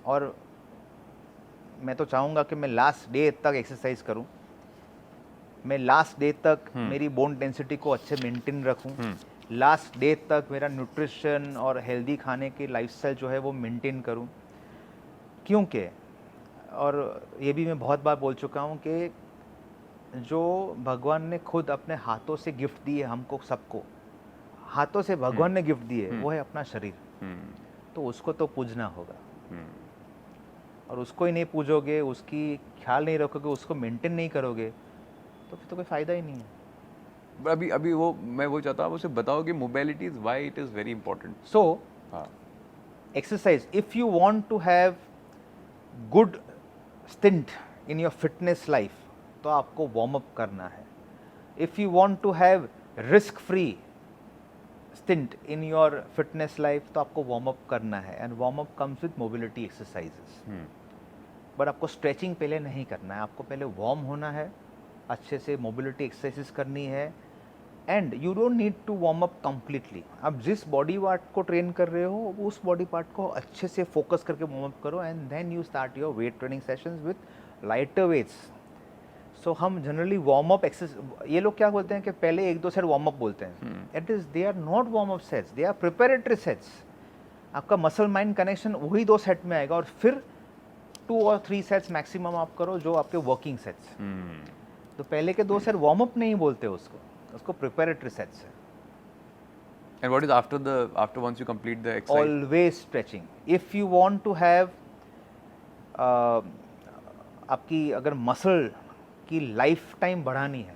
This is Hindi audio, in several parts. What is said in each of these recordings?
और मैं तो चाहूँगा कि मैं लास्ट डे तक एक्सरसाइज करूँ, मैं लास्ट डे तक मेरी बोन डेंसिटी को अच्छे मेंटेन रखूँ, लास्ट डे तक मेरा न्यूट्रिशन और हेल्दी खाने की लाइफस्टाइल जो है वो मेंटेन करूँ। क्योंकि और ये भी मैं बहुत बार बोल चुका हूँ कि जो भगवान ने खुद अपने हाथों से गिफ्ट दी है हमको सबको, हाथों से भगवान ने गिफ्ट दी है, वो है अपना शरीर। तो उसको तो पूजना होगा, और उसको ही नहीं पूजोगे, उसकी ख्याल नहीं रखोगे, उसको मेंटेन नहीं करोगे, तो फिर तो कोई फ़ायदा ही नहीं है। अभी अभी वो मैं वो चाहता हूँ, आप उसे बताओ कि mobility is why it is very important. So हाँ, exercise, if you want to have good stint in your fitness life, तो आपको वार्म अप करना है। if you want to have risk free stint in your fitness life, तो आपको वार्म अप करना है, and warm up comes with mobility exercises. But आपको स्ट्रेचिंग पहले नहीं करना है, आपको पहले वार्म होना है, अच्छे से मोबिलिटी एक्सरसाइजेस करनी है, and you don't need to warm up completely. आप जिस बॉडी पार्ट को ट्रेन कर रहे हो उस बॉडी पार्ट को अच्छे से फोकस करके वार्म अप करो, and then you start your weight training sessions with lighter weights. So हम जनरली वार्म अप एक्सरसाइज, ये लोग क्या बोलते हैं कि पहले 1-2 सेट वार्म अप बोलते हैं, it is they are not warm up sets, they are preparatory sets. आपका मसल माइंड कनेक्शन वही 2 सेट में आएगा, और फिर 2 और 3 सेट्स मैक्सिमम आप करो जो आपके वर्किंग सेट्स। तो पहले के 2 सेट वार्म अप नहीं बोलते उसको प्रिपेरेटरी सेट्स है। And what is after once you complete the exercise? Always stretching. If you want to have आपकी अगर मसल की लाइफ टाइम बढ़ानी है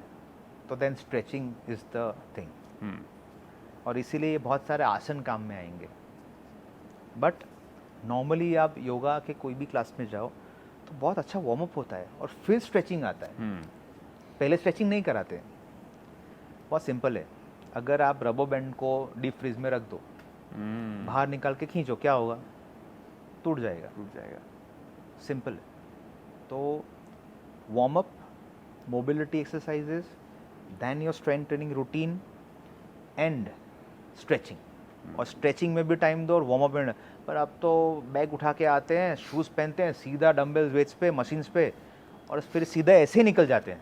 तो then stretching is the thing. और इसीलिए ये बहुत सारे आसन काम में आएंगे। बट नॉर्मली आप योगा के कोई भी क्लास में जाओ तो बहुत अच्छा वार्म अप होता है और फिर स्ट्रेचिंग आता है। पहले स्ट्रेचिंग नहीं कराते। बहुत सिंपल है, अगर आप रबर बैंड को डीप फ्रीज में रख दो, बाहर निकाल के खींचो, क्या होगा? टूट जाएगा। सिंपल है। तो warm up, mobility exercises, then your strength training routine and stretching. और स्ट्रेचिंग में भी टाइम दो और वार्म अप में। पर अब तो बैग उठा के आते हैं, शूज़ पहनते हैं, सीधा डंबल्स वेट्स पे, मशीन्स पे, और फिर सीधा ऐसे ही निकल जाते हैं।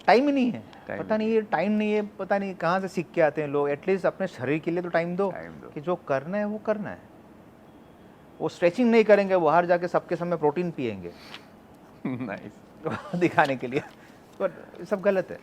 टाइम ही नहीं है, पता नहीं ये टाइम नहीं है, पता नहीं कहाँ से सीख के आते हैं लोग। एटलीस्ट अपने शरीर के लिए तो टाइम दो कि जो करना है वो करना है। वो स्ट्रेचिंग नहीं करेंगे, बाहर जाके सबके समय प्रोटीन पिएंगे नाइस दिखाने के लिए, पर सब गलत है।